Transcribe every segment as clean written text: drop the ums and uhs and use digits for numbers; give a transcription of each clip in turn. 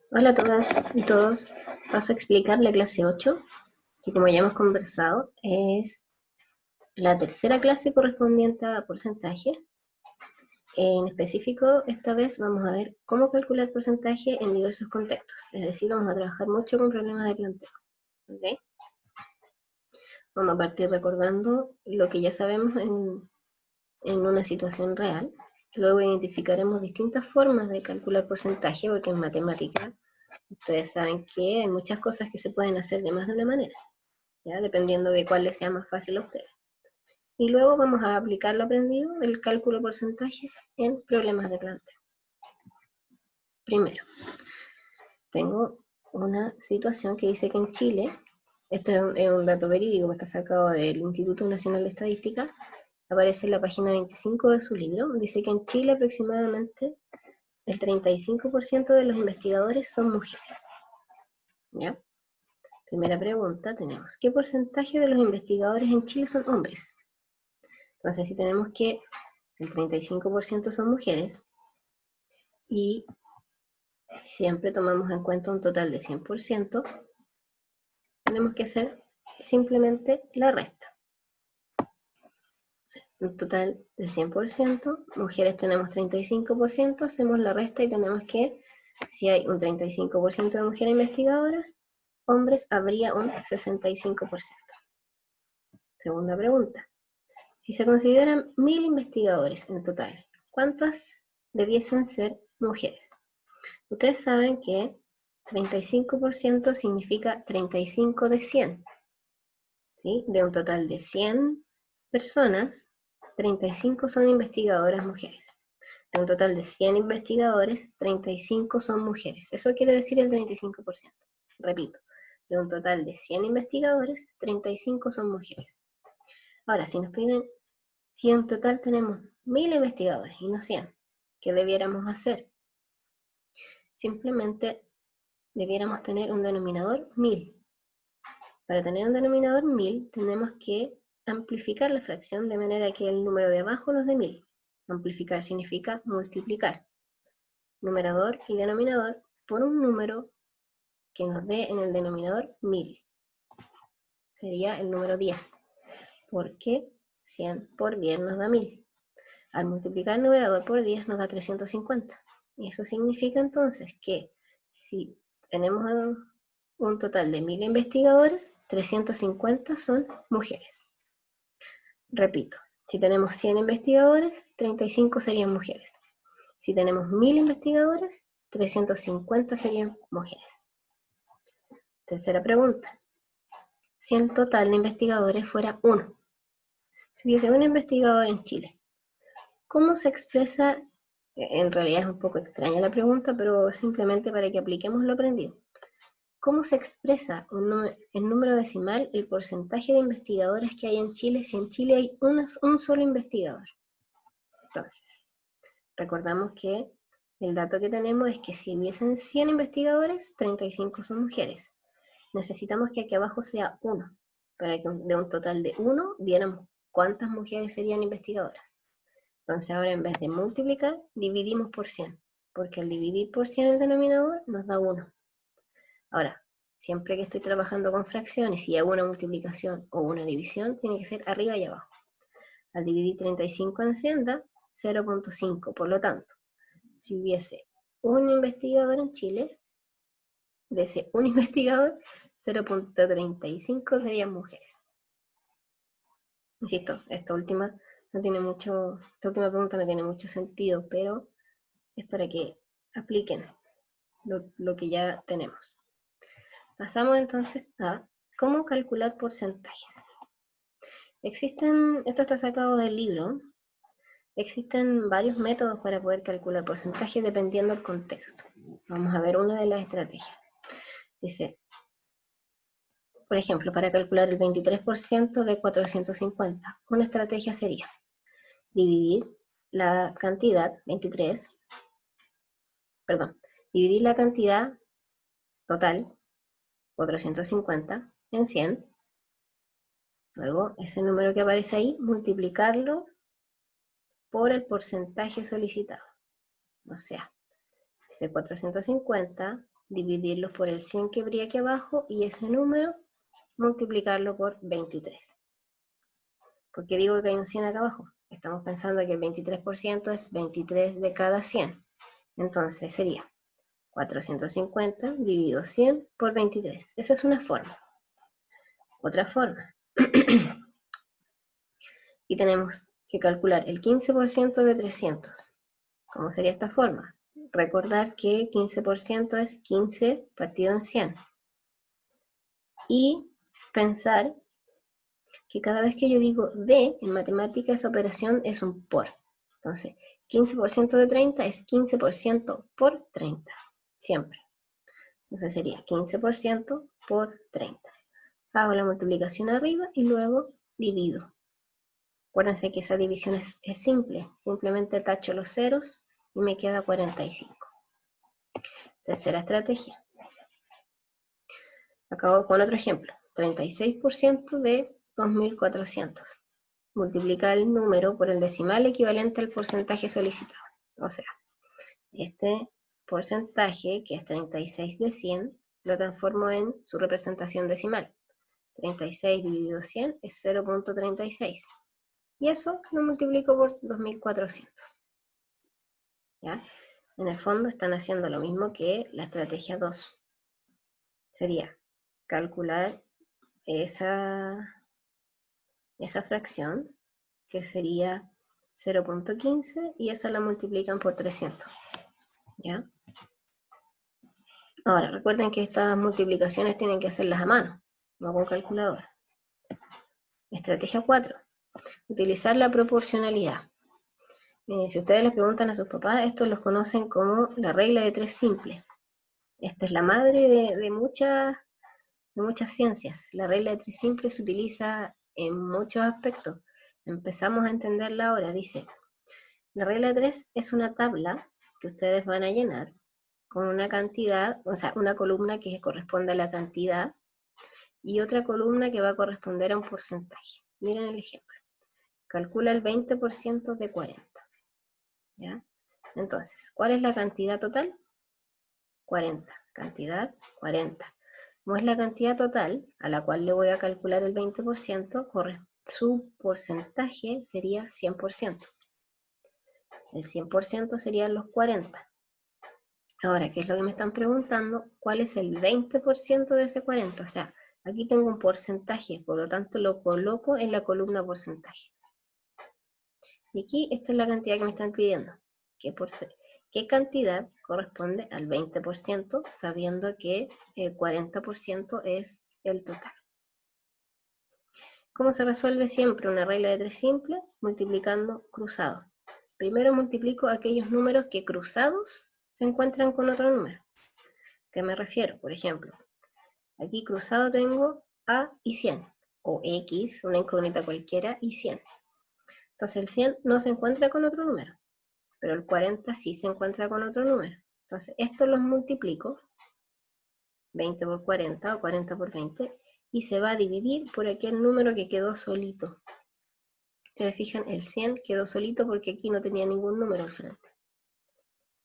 Hola a todas y todos. Paso a explicar la clase 8, que como ya hemos conversado, es la tercera clase correspondiente a porcentaje. En específico, esta vez vamos a ver cómo calcular porcentaje en diversos contextos. Es decir, vamos a trabajar mucho con problemas de planteo. ¿Okay? Vamos a partir recordando lo que ya sabemos en una situación real. Luego identificaremos distintas formas de calcular porcentaje, porque en matemática ustedes saben que hay muchas cosas que se pueden hacer de más de una manera, ¿ya? Dependiendo de cuál les sea más fácil a ustedes. Y luego vamos a aplicar lo aprendido del cálculo de porcentajes en problemas de planteo. Primero, tengo una situación que dice que en Chile, esto es un dato verídico, está sacado del Instituto Nacional de Estadística, aparece en la página 25 de su libro, dice que en Chile aproximadamente el 35% de los investigadores son mujeres. ¿Ya? Primera pregunta tenemos, ¿qué porcentaje de los investigadores en Chile son hombres? Entonces, si tenemos que el 35% son mujeres y siempre tomamos en cuenta un total de 100%, tenemos que hacer simplemente la resta. Un total de 100%, mujeres tenemos 35%, hacemos la resta y tenemos que, si hay un 35% de mujeres investigadoras, hombres habría un 65%. Segunda pregunta. Si se consideran 1000 investigadores en total, ¿cuántas debiesen ser mujeres? Ustedes saben que 35% significa 35 de 100, ¿sí? De un total de 100 personas, 35 son investigadoras mujeres. De un total de 100 investigadores, 35 son mujeres. Eso quiere decir el 35%. Repito, de un total de 100 investigadores, 35 son mujeres. Ahora, si nos piden, si en total tenemos 1000 investigadores y no 100, ¿qué debiéramos hacer? Simplemente debiéramos tener un denominador 1000. Para tener un denominador 1000 tenemos que amplificar la fracción de manera que el número de abajo nos dé 1000. Amplificar significa multiplicar numerador y denominador por un número que nos dé en el denominador 1000. Sería el número 10, porque 100 por 10 nos da 1000. Al multiplicar el numerador por 10 nos da 350. Y eso significa entonces que si tenemos un total de 1000 investigadores, 350 son mujeres. Repito, si tenemos 100 investigadores, 35 serían mujeres. Si tenemos 1000 investigadores, 350 serían mujeres. Tercera pregunta. Si el total de investigadores fuera 1, si hubiese un investigador en Chile, ¿cómo se expresa? En realidad es un poco extraña la pregunta, pero simplemente para que apliquemos lo aprendido. ¿Cómo se expresa en número decimal el porcentaje de investigadores que hay en Chile si en Chile hay un solo investigador? Entonces, recordamos que el dato que tenemos es que si hubiesen 100 investigadores, 35 son mujeres. Necesitamos que aquí abajo sea 1, para que de un total de 1 viéramos cuántas mujeres serían investigadoras. Entonces ahora en vez de multiplicar, dividimos por 100, porque al dividir por 100 el denominador nos da 1. Ahora, siempre que estoy trabajando con fracciones y hago una multiplicación o una división, tiene que ser arriba y abajo. Al dividir 35 en 100 da 0.5, por lo tanto, si hubiese un investigador en Chile, de ese un investigador, 0.35 serían mujeres. Insisto, esta última pregunta no tiene mucho sentido, pero es para que apliquen lo que ya tenemos. Pasamos entonces a cómo calcular porcentajes. Esto está sacado del libro. Existen varios métodos para poder calcular porcentajes dependiendo del contexto. Vamos a ver una de las estrategias. Dice, por ejemplo, para calcular el 23% de 450, una estrategia sería dividir la cantidad 23, perdón, dividir la cantidad total 450 en 100, luego ese número que aparece ahí, multiplicarlo por el porcentaje solicitado. O sea, ese 450 dividirlos por el 100 que habría aquí abajo y ese número multiplicarlo por 23. ¿Por qué digo que hay un 100 acá abajo? Estamos pensando que el 23% es 23 de cada 100. Entonces sería 450 dividido 100 por 23. Esa es una forma. Otra forma. Y tenemos que calcular el 15% de 300. ¿Cómo sería esta forma? Recordar que 15% es 15 partido en 100. Y pensar que cada vez que yo digo de, en matemática esa operación es un por. Entonces, 15% de 30 es 15% por 30, siempre. Entonces sería 15% por 30. Hago la multiplicación arriba y luego divido. Acuérdense que esa división es simple, simplemente tacho los ceros y me queda 45. Tercera estrategia. Acabo con otro ejemplo. 36% de 2400. Multiplica el número por el decimal equivalente al porcentaje solicitado. O sea, este porcentaje, que es 36 de 100, lo transformo en su representación decimal. 36 dividido 100 es 0.36. Y eso lo multiplico por 2400. ¿Ya? En el fondo están haciendo lo mismo que la estrategia 2. Sería calcular esa fracción, que sería 0.15, y esa la multiplican por 300. ¿Ya? Ahora, recuerden que estas multiplicaciones tienen que hacerlas a mano, no con calculadora. Estrategia 4. Utilizar la proporcionalidad. Si ustedes les preguntan a sus papás, estos los conocen como la regla de 3 simple. Esta es la madre de muchas ciencias. La regla de 3 simple se utiliza en muchos aspectos. Empezamos a entenderla ahora. Dice, la regla de 3 es una tabla que ustedes van a llenar con una cantidad, o sea, una columna que corresponde a la cantidad y otra columna que va a corresponder a un porcentaje. Miren el ejemplo. Calcula el 20% de 40. ¿Ya? Entonces, ¿cuál es la cantidad total? 40. Cantidad 40. Como es la cantidad total, a la cual le voy a calcular el 20%, su porcentaje sería 100%. El 100% serían los 40. Ahora, ¿qué es lo que me están preguntando? ¿Cuál es el 20% de ese 40? O sea, aquí tengo un porcentaje, por lo tanto lo coloco en la columna porcentaje. Y aquí esta es la cantidad que me están pidiendo. ¿Qué cantidad corresponde al 20%, sabiendo que el 40% es el total? ¿Cómo se resuelve siempre una regla de 3 simple? Multiplicando cruzado. Primero multiplico aquellos números que cruzados se encuentran con otro número. ¿A qué me refiero? Por ejemplo, aquí cruzado tengo A y 100, o X, una incógnita cualquiera, y 100. Entonces el 100 no se encuentra con otro número, pero el 40 sí se encuentra con otro número. Entonces estos los multiplico, 20 por 40 o 40 por 20, y se va a dividir por aquel número que quedó solito. Ustedes fijan, el 100 quedó solito porque aquí no tenía ningún número al frente.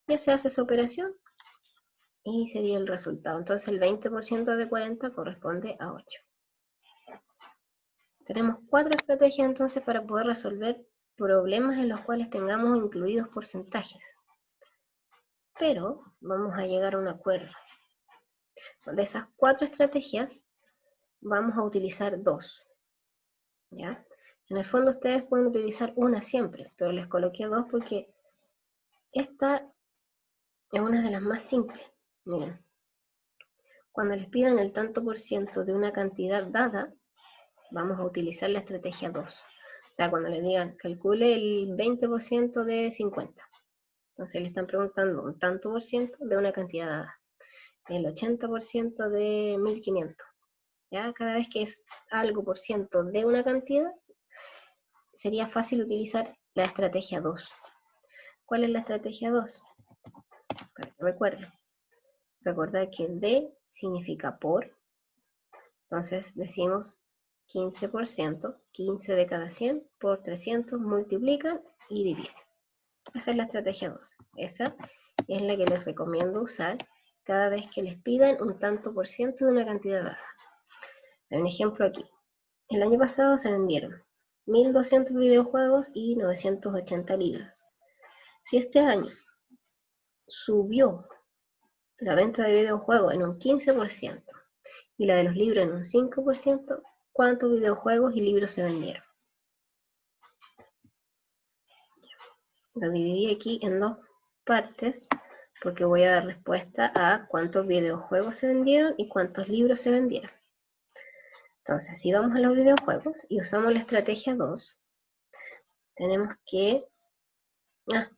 Ya se hace esa operación y sería el resultado. Entonces el 20% de 40 corresponde a 8. Tenemos 4 estrategias entonces para poder resolver problemas en los cuales tengamos incluidos porcentajes. Pero vamos a llegar a un acuerdo. De esas 4 estrategias vamos a utilizar 2. ¿Ya? En el fondo ustedes pueden utilizar una siempre, pero les coloqué 2 porque esta es una de las más simples. Miren, cuando les pidan el tanto por ciento de una cantidad dada, vamos a utilizar la estrategia 2. O sea, cuando les digan, calcule el 20% de 50. Entonces le están preguntando un tanto por ciento de una cantidad dada. El 80% de 1500. ¿Ya? Cada vez que es algo por ciento de una cantidad, sería fácil utilizar la estrategia 2. ¿Cuál es la estrategia 2? Para que recuerden. Recordar que de significa por. Entonces decimos 15%, 15 de cada 100 por 300, multiplican y dividen. Esa es la estrategia 2. Esa es la que les recomiendo usar cada vez que les pidan un tanto por ciento de una cantidad dada. Hay un ejemplo aquí. El año pasado se vendieron 1.200 videojuegos y 980 libros. Si este año subió la venta de videojuegos en un 15% y la de los libros en un 5%, ¿cuántos videojuegos y libros se vendieron? Lo dividí aquí en dos partes porque voy a dar respuesta a cuántos videojuegos se vendieron y cuántos libros se vendieron. Entonces, si vamos a los videojuegos y usamos la estrategia 2, tenemos que...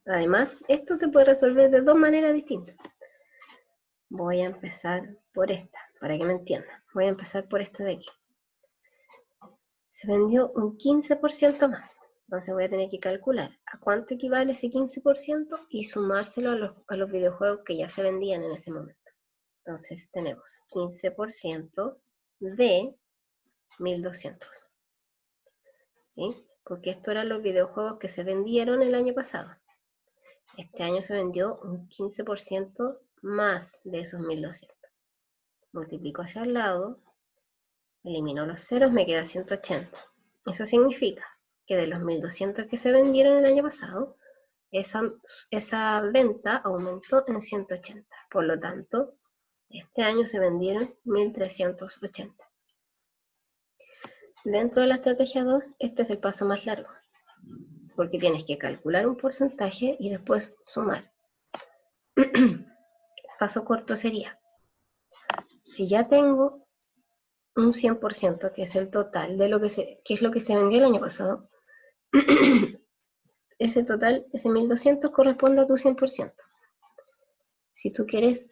además, esto se puede resolver de dos maneras distintas. Voy a empezar por esta, para que me entiendan. Voy a empezar por esta de aquí. Se vendió un 15% más. Entonces voy a tener que calcular a cuánto equivale ese 15% y sumárselo a los videojuegos que ya se vendían en ese momento. Entonces tenemos 15% de 1.200. ¿Sí? Porque estos eran los videojuegos que se vendieron el año pasado. Este año se vendió un 15% más de esos 1.200. Multiplico hacia el lado, elimino los ceros, me queda 180. Eso significa que de los 1.200 que se vendieron el año pasado, esa venta aumentó en 180. Por lo tanto, este año se vendieron 1.380. Dentro de la estrategia 2, este es el paso más largo, porque tienes que calcular un porcentaje y después sumar. El paso corto sería, si ya tengo un 100%, que es el total de que es lo que se vendió el año pasado, ese total, ese 1.200 corresponde a tu 100%. Si tú quieres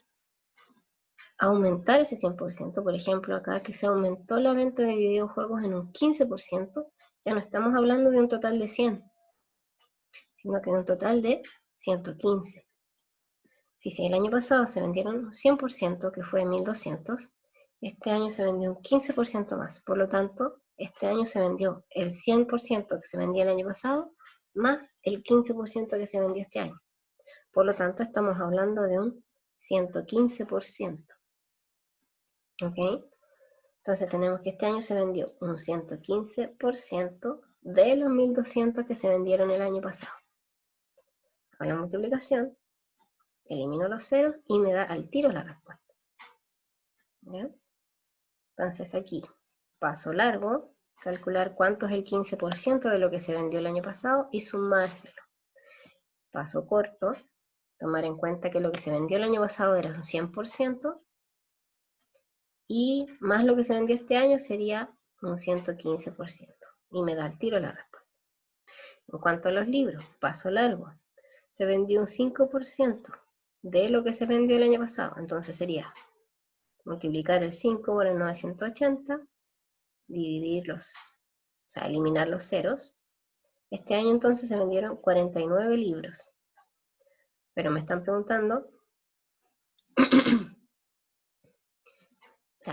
aumentar ese 100%, por ejemplo, acá que se aumentó la venta de videojuegos en un 15%, ya no estamos hablando de un total de 100, sino que de un total de 115. Si el año pasado se vendieron un 100%, que fue 1.200, este año se vendió un 15% más. Por lo tanto, este año se vendió el 100% que se vendía el año pasado, más el 15% que se vendió este año. Por lo tanto, estamos hablando de un 115%. ¿Ok? Entonces tenemos que este año se vendió un 115% de los 1.200 que se vendieron el año pasado. Hago la multiplicación, elimino los ceros y me da al tiro la respuesta. ¿Ya? Entonces aquí, paso largo, calcular cuánto es el 15% de lo que se vendió el año pasado y sumárselo. Paso corto, tomar en cuenta que lo que se vendió el año pasado era un 100%, y más lo que se vendió este año sería un 115%. Y me da al tiro la respuesta. En cuanto a los libros, paso largo. Se vendió un 5% de lo que se vendió el año pasado. Entonces sería multiplicar el 5 por el 980, eliminar los ceros. Este año entonces se vendieron 49 libros. Pero me están preguntando...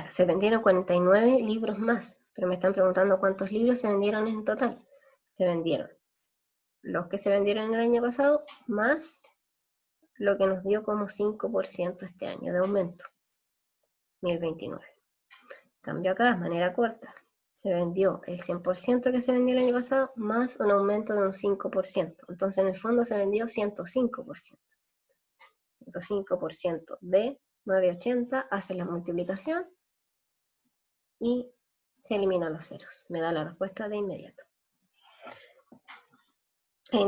se vendieron 49 libros más, pero me están preguntando cuántos libros se vendieron en total. Se vendieron los que se vendieron en el año pasado, más lo que nos dio como 5% este año de aumento, 1.029. Cambio acá, de manera corta. Se vendió el 100% que se vendió el año pasado, más un aumento de un 5%. Entonces, en el fondo se vendió 105%. 105% de 980, hace la multiplicación y se eliminan los ceros. Me da la respuesta de inmediato.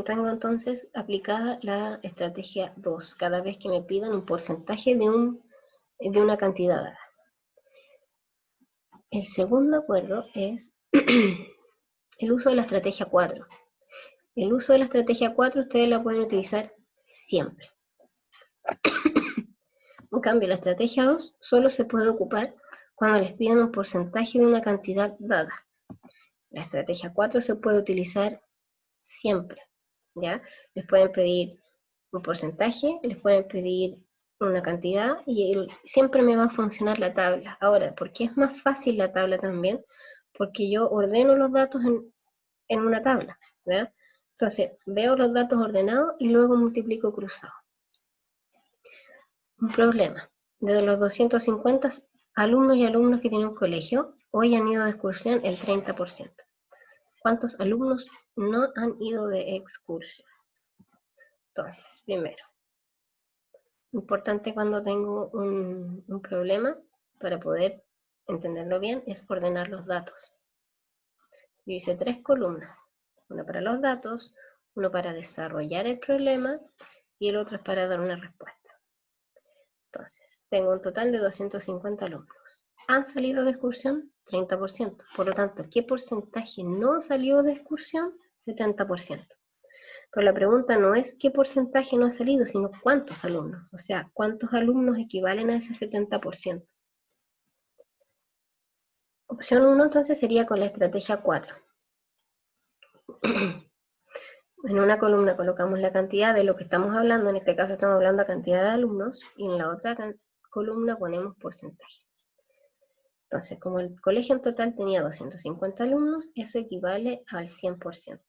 Tengo entonces aplicada la estrategia 2, cada vez que me pidan un porcentaje de una cantidad dada. El segundo acuerdo es el uso de la estrategia 4. El uso de la estrategia 4 ustedes la pueden utilizar siempre. En cambio, la estrategia 2 solo se puede ocupar cuando les pidan un porcentaje de una cantidad dada. La estrategia 4 se puede utilizar siempre, ¿ya? Les pueden pedir un porcentaje, les pueden pedir una cantidad y siempre me va a funcionar la tabla. Ahora, ¿por qué es más fácil la tabla también? Porque yo ordeno los datos en una tabla, ¿ya? Entonces, veo los datos ordenados y luego multiplico cruzado. Un problema. De los 250 alumnos y alumnas que tiene un colegio, hoy han ido de excursión el 30%. ¿Cuántos alumnos no han ido de excursión? Entonces, primero, importante cuando tengo un problema, para poder entenderlo bien, es ordenar los datos. Yo hice 3 columnas, una para los datos, uno para desarrollar el problema y el otro es para dar una respuesta. Entonces, tengo un total de 250 alumnos. ¿Han salido de excursión? 30%. Por lo tanto, ¿qué porcentaje no salió de excursión? 70%. Pero la pregunta no es qué porcentaje no ha salido, sino cuántos alumnos. O sea, cuántos alumnos equivalen a ese 70%. Opción 1 entonces sería con la estrategia 4. En una columna colocamos la cantidad de lo que estamos hablando, en este caso estamos hablando de cantidad de alumnos, y en la otra columna ponemos porcentaje. Entonces, como el colegio en total tenía 250 alumnos, eso equivale al 100%.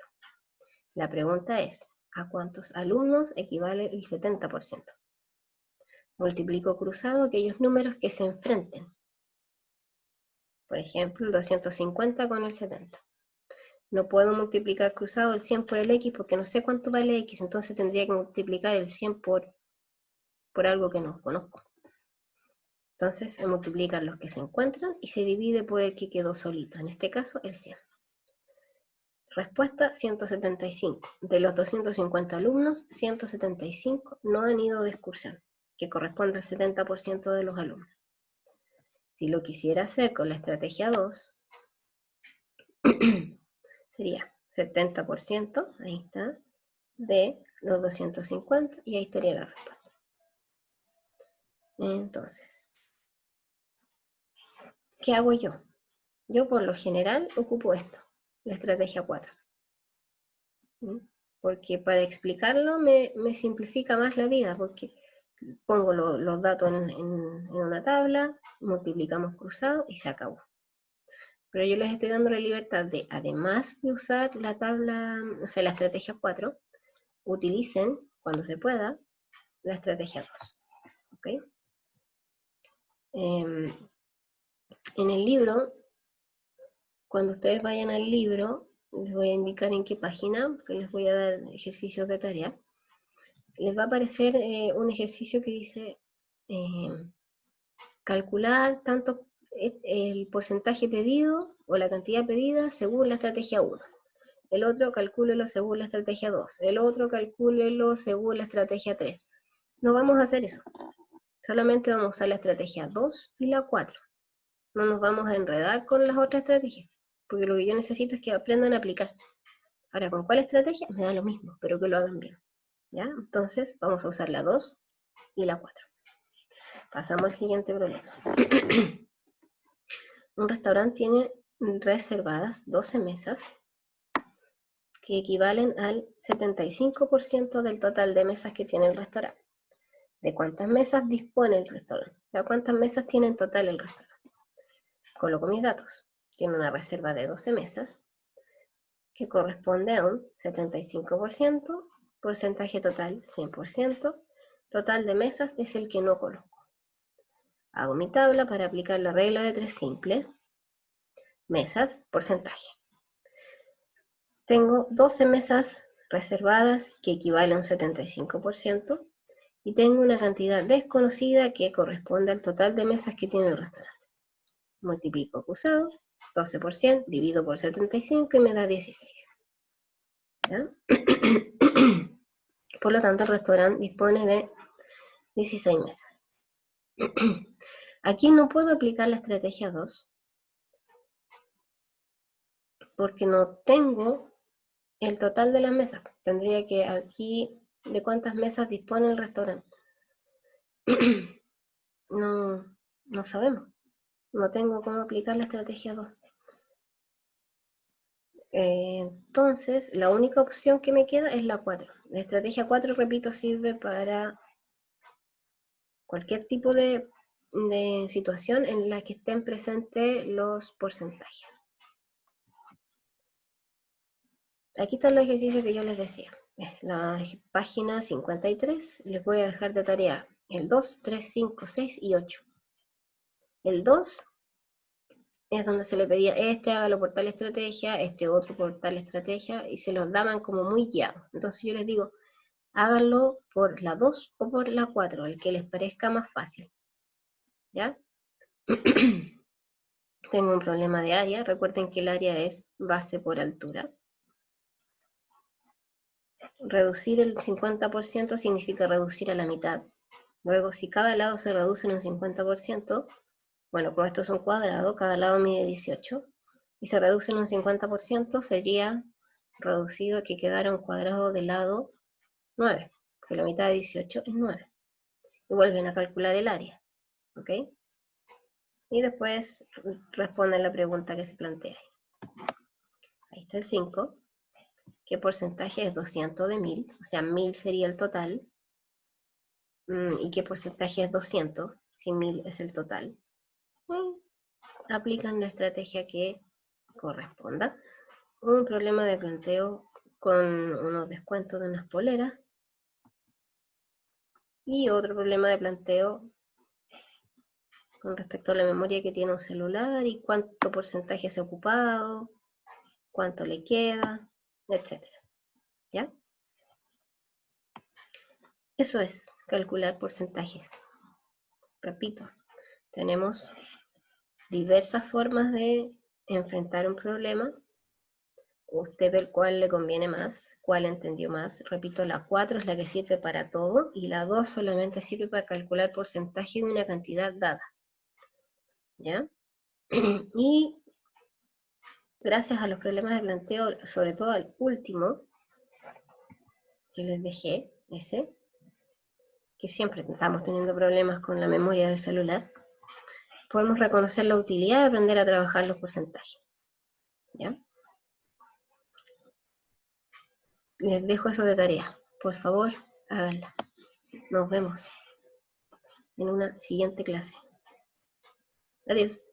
La pregunta es, ¿a cuántos alumnos equivale el 70%? Multiplico cruzado aquellos números que se enfrenten. Por ejemplo, el 250 con el 70. No puedo multiplicar cruzado el 100 por el X porque no sé cuánto vale X, entonces tendría que multiplicar el 100 por algo que no conozco. Entonces se multiplican los que se encuentran y se divide por el que quedó solito, en este caso el 100. Respuesta 175. De los 250 alumnos, 175 no han ido de excursión, que corresponde al 70% de los alumnos. Si lo quisiera hacer con la estrategia 2, sería 70%, ahí está, de los 250 y ahí estaría la respuesta. Entonces, ¿qué hago yo? Yo por lo general ocupo esto, la estrategia 4. Porque para explicarlo me simplifica más la vida, porque pongo los datos en una tabla, multiplicamos cruzado y se acabó. Pero yo les estoy dando la libertad de, además de usar la tabla, o sea, la estrategia 4, utilicen, cuando se pueda, la estrategia 2. ¿Ok? En el libro, cuando ustedes vayan al libro, les voy a indicar en qué página, porque les voy a dar ejercicios de tarea. Les va a aparecer un ejercicio que dice calcular tanto el porcentaje pedido o la cantidad pedida según la estrategia 1. El otro calcúlelo según la estrategia 2. El otro calcúlelo según la estrategia 3. No vamos a hacer eso. Solamente vamos a usar la estrategia 2 y la 4. No nos vamos a enredar con las otras estrategias, porque lo que yo necesito es que aprendan a aplicar. Ahora, ¿con cuál estrategia? Me da lo mismo, pero que lo hagan bien. ¿Ya? Entonces, vamos a usar la 2 y la 4. Pasamos al siguiente problema. Un restaurante tiene reservadas 12 mesas que equivalen al 75% del total de mesas que tiene el restaurante. ¿De cuántas mesas dispone el restaurante? ¿De cuántas mesas tiene en total el restaurante? Coloco mis datos. Tiene una reserva de 12 mesas que corresponde a un 75%, porcentaje total 100%, total de mesas es el que no coloco. Hago mi tabla para aplicar la regla de 3 simple. Mesas, porcentaje. Tengo 12 mesas reservadas que equivalen a un 75% y tengo una cantidad desconocida que corresponde al total de mesas que tiene el restaurante. Multiplico acusado, 12%, divido por 75 y me da 16. ¿Ya? Por lo tanto, el restaurante dispone de 16 mesas. Aquí no puedo aplicar la estrategia 2 porque no tengo el total de las mesas. Tendría que aquí, ¿de cuántas mesas dispone el restaurante? No sabemos. No tengo cómo aplicar la estrategia 2. Entonces, la única opción que me queda es la 4. La estrategia 4, repito, sirve para cualquier tipo de situación en la que estén presentes los porcentajes. Aquí están los ejercicios que yo les decía. La página 53, les voy a dejar de tarea el 2, 3, 5, 6 y 8. El 2 es donde se le pedía, hágalo por tal estrategia, otro por tal estrategia, y se los daban como muy guiados. Entonces yo les digo, háganlo por la 2 o por la 4, el que les parezca más fácil. ¿Ya? Tengo un problema de área, recuerden que el área es base por altura. Reducir el 50% significa reducir a la mitad. Luego, si cada lado se reduce en un 50%, bueno, como esto es un cuadrado, cada lado mide 18, y se reduce en un 50%, sería reducido que quedara un cuadrado de lado 9, porque la mitad de 18 es 9. Y vuelven a calcular el área, ¿ok? Y después responden la pregunta que se plantea. Ahí está el 5. ¿Qué porcentaje es 200 de 1000? O sea, 1000 sería el total. ¿Y qué porcentaje es 200? Si 1000 es el total. Aplican la estrategia que corresponda. Un problema de planteo con unos descuentos de unas poleras. Y otro problema de planteo con respecto a la memoria que tiene un celular y cuánto porcentaje se ha ocupado, cuánto le queda, etc. ¿Ya? Eso es calcular porcentajes. Repito, tenemos diversas formas de enfrentar un problema. Usted ve cuál le conviene más, cuál entendió más. Repito, la 4 es la que sirve para todo y la 2 solamente sirve para calcular porcentaje de una cantidad dada. ¿Ya? Y gracias a los problemas de planteo, sobre todo al último, que les dejé, ese, que siempre estamos teniendo problemas con la memoria del celular, podemos reconocer la utilidad de aprender a trabajar los porcentajes. ¿Ya? Les dejo eso de tarea. Por favor, háganla. Nos vemos en una siguiente clase. Adiós.